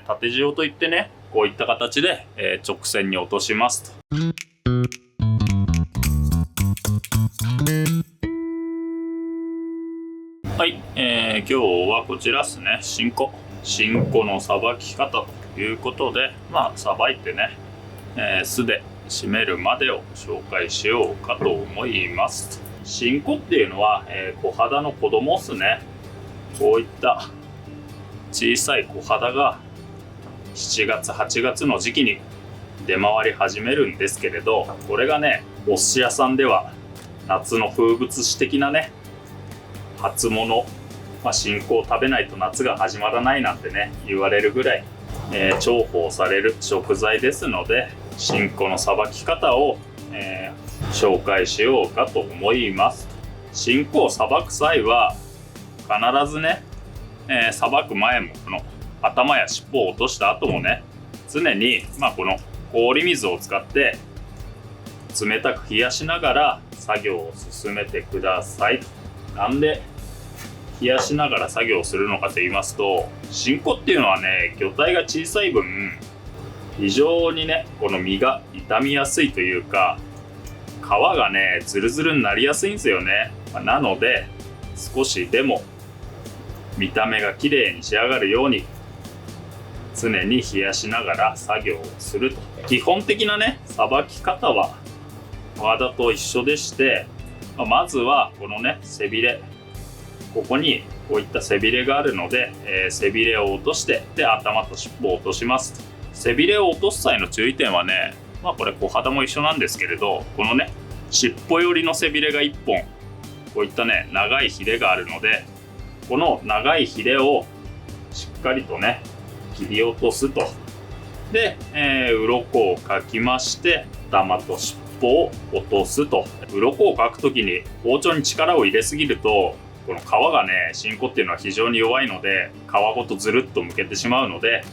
縦塩といってね、こういった形で、直線に落としますと。はい、今日はこちらですね、新子のさばき方ということで、さばいてね、酢で締めるまでを紹介しようかと思います。新子っていうのは、小肌の子供っすね。こういった小さい小肌が7月8月の時期に出回り始めるんですけれど、これがね、お寿司屋さんでは夏の風物詩的なね、初物、新子を食べないと夏が始まらないなんてね、言われるぐらい、重宝される食材ですので、新子のさばき方を、紹介しようかと思います。新子をさばく際は必ずね、さばく前もこの頭や尻尾を落とした後もね、常に、この氷水を使って冷たく冷やしながら作業を進めてください。なんで冷やしながら作業をするのかと言いますと、新子っていうのはね、魚体が小さい分非常にね、この身が傷みやすいというか、皮がねズルズルになりやすいんですよね。なので少しでも見た目が綺麗に仕上がるように常に冷やしながら作業をすると。基本的なね、さばき方は小肌と一緒でして、まずはこのね、背びれ、ここにこういった背びれがあるので、背びれを落として、で頭と尻尾を落としますと。背びれを落とす際の注意点はね、これ小肌も一緒なんですけれど、このね、尻尾寄りの背びれが1本こういったね、長いヒレがあるので、この長いヒレをしっかりとね切り落とすと。で、鱗をかきまして頭と尻尾を落とすと。鱗をかくときに包丁に力を入れすぎると、この皮がね、新子っていうのは非常に弱いので、皮ごとずるっとむけてしまうので、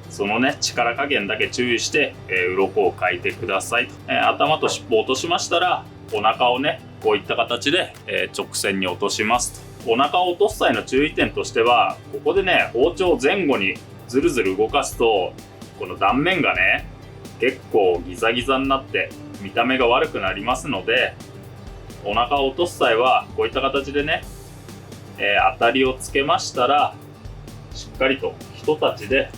そのね、力加減だけ注意して、鱗をかいてくださいと。頭と尻尾を落としましたら、お腹をね、こういった形で、直線に落としますと。お腹を落とす際の注意点としては、ここでね、包丁を前後にずるずる動かすと、この断面がね、結構ギザギザになって見た目が悪くなりますので、お腹を落とす際はこういった形でね、当たりをつけましたら、しっかりとひとたちで、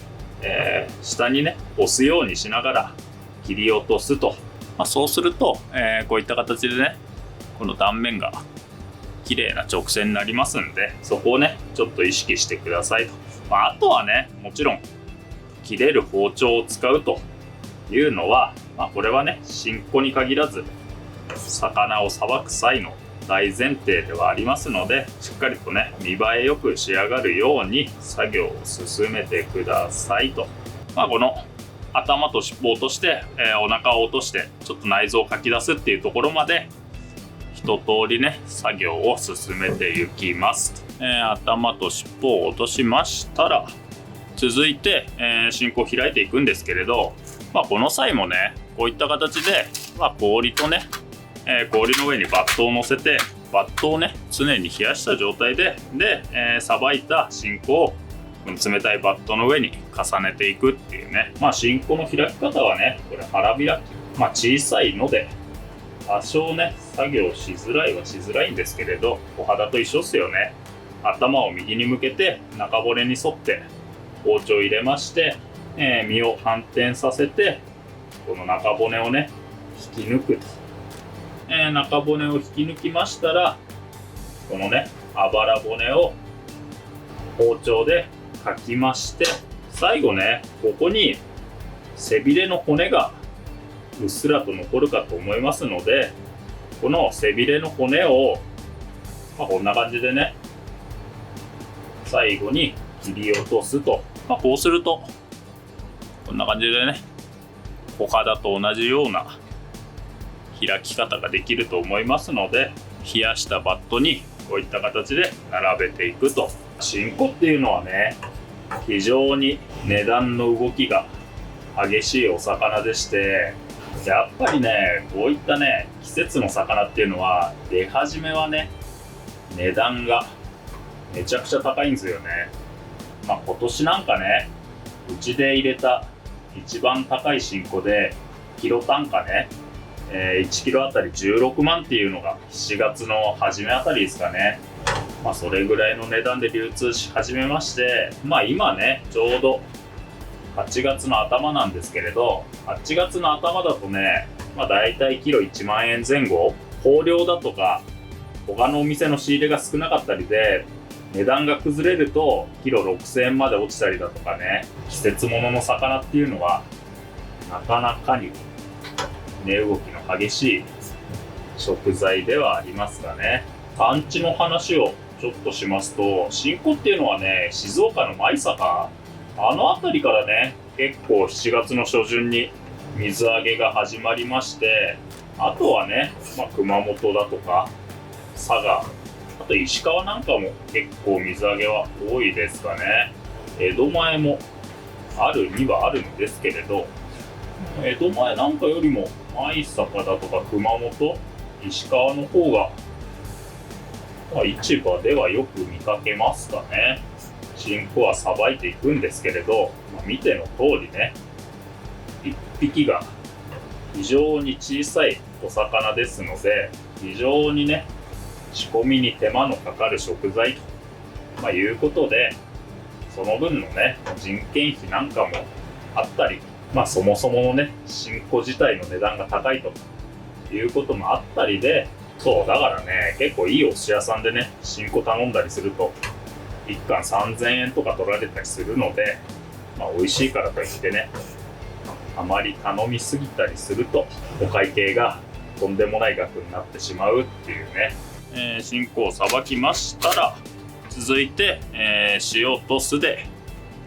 下にね押すようにしながら切り落とすと。そうすると、こういった形でね、この断面が綺麗な直線になりますんで、そこをねちょっと意識してくださいと。あとはね、もちろん切れる包丁を使うというのは、これはね、新子に限らず魚をさばく際の大前提ではありますので、しっかりとね見栄えよく仕上がるように作業を進めてくださいと。この頭と尻尾を落として、お腹を落としてちょっと内臓をかき出すっていうところまで一通りね作業を進めていきますと。頭と尻尾を落としましたら、続いて、新子を開いていくんですけれど、この際もね、こういった形で、氷とね、氷の上にバットを乗せて、バットをね常に冷やした状態でさばいた新子を冷たいバットの上に重ねていくっていうね。新子の開き方はね、これ腹開き、小さいので多少ね作業しづらいはしづらいんですけれど、小肌と一緒っすよね。頭を右に向けて中骨に沿って包丁を入れまして、身を反転させてこの中骨をね引き抜くと。中骨を引き抜きましたら、このねあばら骨を包丁でかきまして、最後ねここに背びれの骨がうっすらと残るかと思いますので、この背びれの骨を、こんな感じでね最後に切り落とすと。こうするとこんな感じでね、小肌と同じような開き方ができると思いますので、冷やしたバットにこういった形で並べていくと。新子っていうのはね、非常に値段の動きが激しいお魚でして、やっぱりね、こういったね季節の魚っていうのは出始めはね値段がめちゃくちゃ高いんですよね。今年なんかね、うちで入れた一番高い新子でキロ単価ね、1キロあたり16万っていうのが7月の初めあたりですかね。それぐらいの値段で流通し始めまして、今ねちょうど8月の頭なんですけれど、8月の頭だとね、だいたいキロ1万円前後、豊漁だとか他のお店の仕入れが少なかったりで値段が崩れるとキロ6000円まで落ちたりだとかね、季節物の魚っていうのはなかなかに値動きの激しい食材ではありますがね。産地の話をちょっとしますと、新子っていうのはね、静岡の舞坂、あの辺りからね、結構7月の初旬に水揚げが始まりまして、あとはね、熊本だとか佐賀、あと石川なんかも結構水揚げは多いですかね。江戸前もあるにはあるんですけれど、江戸前なんかよりも舞坂だとか熊本、石川の方が、市場ではよく見かけますかね。新子はさばいていくんですけれど、見ての通りね、一匹が非常に小さいお魚ですので、非常にね仕込みに手間のかかる食材と、いうことで、その分のね人件費なんかもあったり、そもそものね新子自体の値段が高いということもあったりで、そうだからね、結構いいお寿司屋さんでね新子頼んだりすると1貫3000円とか取られたりするので、美味しいからといってねあまり頼みすぎたりするとお会計がとんでもない額になってしまうっていうね。新子をさばきましたら、続いて、塩と酢で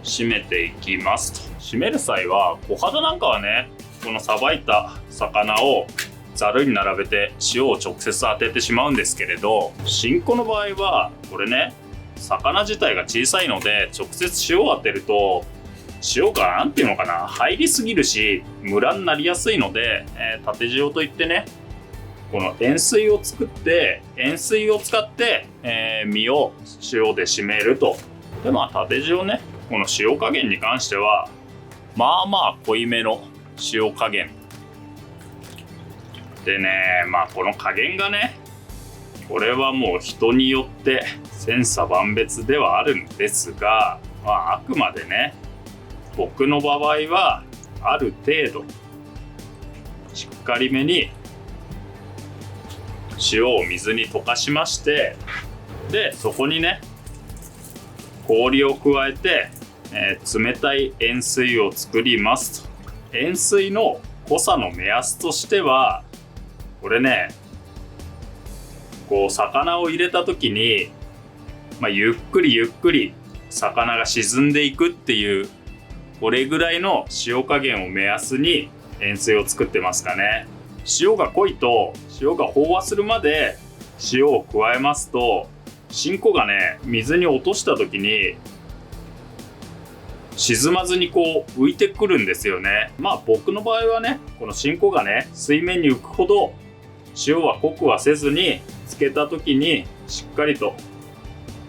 締めていきますと。締める際は小肌なんかはね、このさばいた魚をざるに並べて塩を直接当ててしまうんですけれど、新子の場合はこれね、魚自体が小さいので直接塩を当てると塩がなんていうのかな、入りすぎるしムラになりやすいので、縦塩といってね、この塩水を作って塩水を使って、身を塩で締めると。で縦塩ね、この塩加減に関しては濃いめの塩加減でね、この加減がね、これはもう人によって千差万別ではあるんですが、あくまでね僕の場合はある程度しっかりめに塩を水に溶かしまして、でそこにね氷を加えて、冷たい塩水を作りますと。塩水の濃さの目安としては、これね、こう魚を入れた時に、ゆっくりゆっくり魚が沈んでいくっていう、これぐらいの塩加減を目安に塩水を作ってますかね。塩が濃いと塩が飽和するまで塩を加えますと、新子がね水に落とした時に沈まずにこう浮いてくるんですよね。僕の場合はね、この新子がね水面に浮くほど塩は濃くはせずに、つけた時にしっかりと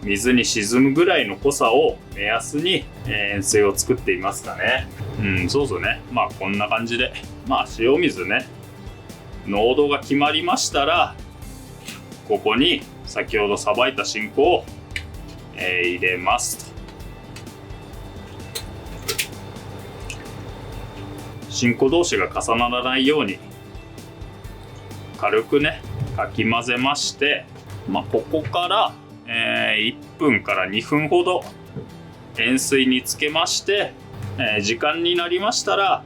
水に沈むぐらいの濃さを目安に塩水を作っていますかね。そうそうね。こんな感じで、塩水ね、濃度が決まりましたら、ここに先ほどさばいた新子を、入れますと。新子同士が重ならないように軽くねかき混ぜまして、ここから、1分から2分ほど塩水につけまして、時間になりましたら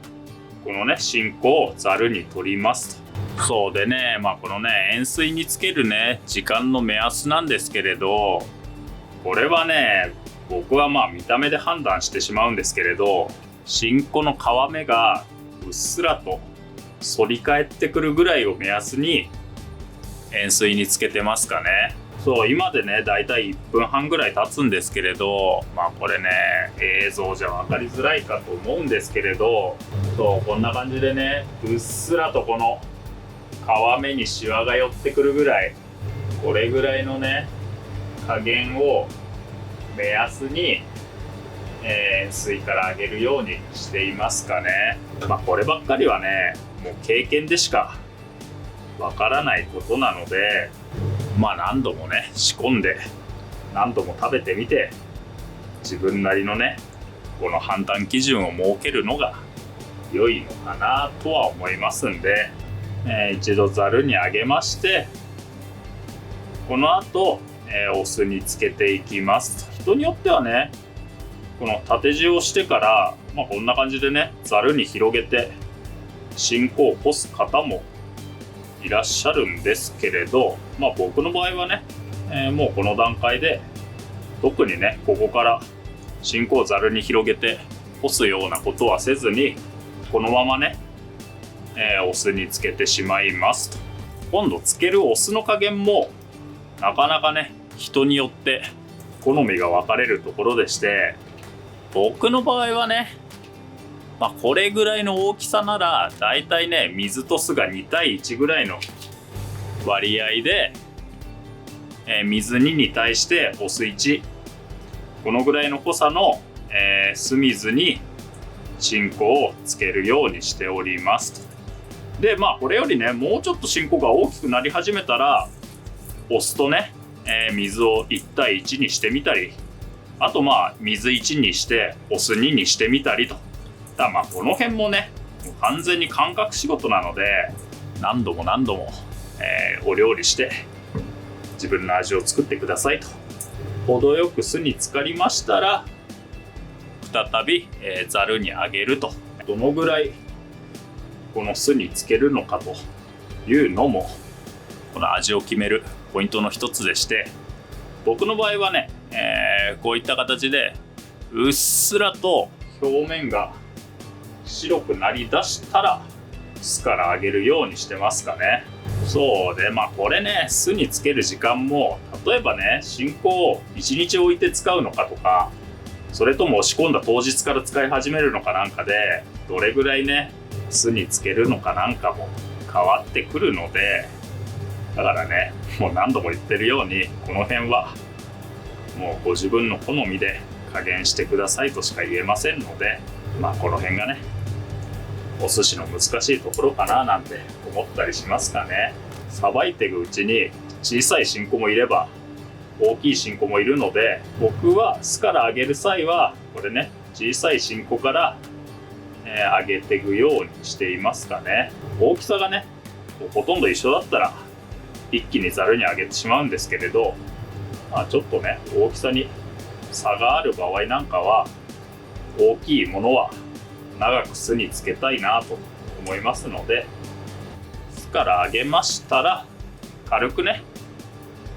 このね新子をざるに取りますと。そうでね、このね塩水につけるね時間の目安なんですけれど、これはね僕は見た目で判断してしまうんですけれど、新子の皮目がうっすらと反り返ってくるぐらいを目安に塩水につけてますかね。そう、今でねだいたい1分半ぐらい経つんですけれど、これね映像じゃ分かりづらいかと思うんですけれど、そうこんな感じでねうっすらとこの皮目にシワが寄ってくるぐらい、これぐらいのね加減を目安に塩水から揚げるようにしていますかね。こればっかりはね、もう経験でしかわからないことなので、何度もね仕込んで何度も食べてみて、自分なりのねこの判断基準を設けるのが良いのかなとは思いますんで、一度ざるに上げまして、この後、お酢につけていきます。人によってはね、この縦地をしてから、こんな感じでねざるに広げて新香を干す方もいらっしゃるんですけれど、僕の場合はね、もうこの段階で特にねここから新香をざるに広げて干すようなことはせずに、このままね、お酢につけてしまいますと。今度つけるお酢の加減もなかなかね人によって好みが分かれるところでして、僕の場合はね、これぐらいの大きさならだいたいね水と酢が2対1ぐらいの割合で、水2に対してお酢1、このぐらいの濃さの、酢水に新香をつけるようにしておりますと。でこれよりねもうちょっと新香が大きくなり始めたら、お酢とね、水を1対1にしてみたり、あと水1にしてお酢2にしてみたりと。この辺もねもう完全に感覚仕事なので、何度も何度も、お料理して自分の味を作ってくださいと。程よく酢に浸かりましたら再びざるにあげると。どのぐらいこの酢につけるのかというのもこの味を決めるポイントの一つでして、僕の場合はね、こういった形でうっすらと表面が白くなりだしたら酢から揚げるようにしてますかね。そうでこれね酢につける時間も、例えばね新香を1日置いて使うのかとか、それとも仕込んだ当日から使い始めるのかなんかで、どれぐらいね酢につけるのかなんかも変わってくるので、だからねもう何度も言ってるように、この辺はもうご自分の好みで加減してくださいとしか言えませんので、この辺がねお寿司の難しいところかななんて思ったりしますかね。さばいていくうちに小さい新香もいれば大きい新香もいるので、僕は酢から揚げる際はこれね小さい新香から、揚げていくようにしていますかね。大きさがねほとんど一緒だったら一気にざるに揚げてしまうんですけれど、ちょっとね大きさに差がある場合なんかは、大きいものは長く酢につけたいなと思いますので、酢から揚げましたら軽くね、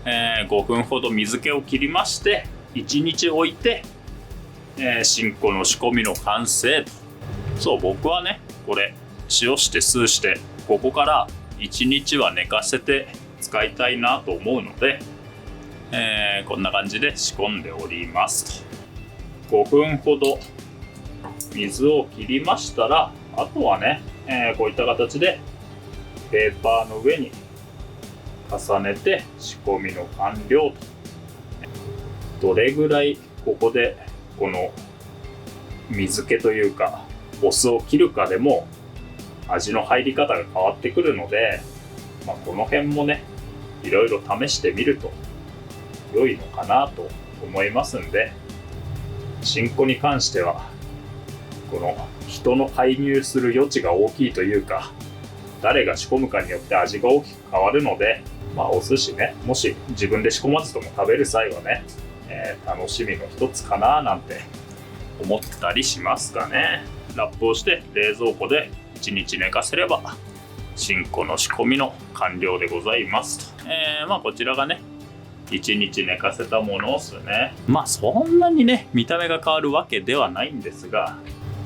5分ほど水気を切りまして1日置いて、新香の仕込みの完成と。そう僕はねこれ塩して酢してここから1日は寝かせて使いたいなと思うので、こんな感じで仕込んでおりますと。5分ほど水を切りましたら、あとはね、こういった形でペーパーの上に重ねて仕込みの完了と。どれぐらいここでこの水気というかお酢を切るかでも味の入り方が変わってくるので、この辺もねいろいろ試してみると良いのかなと思いますんで、新香に関してはこの人の介入する余地が大きいというか、誰が仕込むかによって味が大きく変わるので、お寿司ねもし自分で仕込まずとも食べる際はね、楽しみの一つかななんて思ったりしますかね。ラップをして冷蔵庫で1日寝かせれば新香の仕込みの完了でございますと。こちらがね1日寝かせたものですね。そんなにね見た目が変わるわけではないんですが、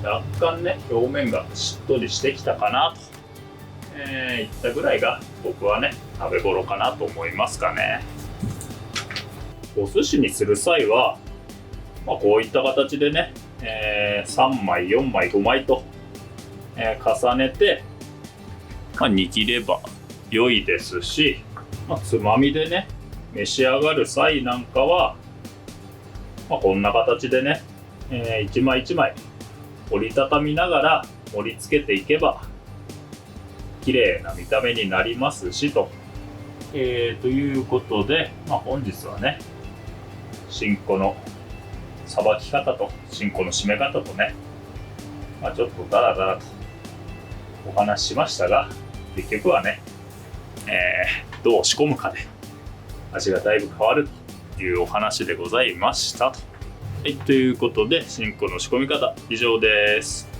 若干ね表面がしっとりしてきたかなと、いったぐらいが僕はね食べ頃かなと思いますかね。お寿司にする際は、こういった形でね、3枚4枚5枚と、重ねて、握れば良いですし、つまみでね召し上がる際なんかは、こんな形でね一枚一枚折りたたみながら盛り付けていけば綺麗な見た目になりますしと。ということで、本日はね、新子のさばき方と新子の締め方とね、ちょっとダラダラとお話ししましたが、結局はね、どう仕込むかで味がだいぶ変わるというお話でございましたと。はい、ということで新子の仕込み方以上です。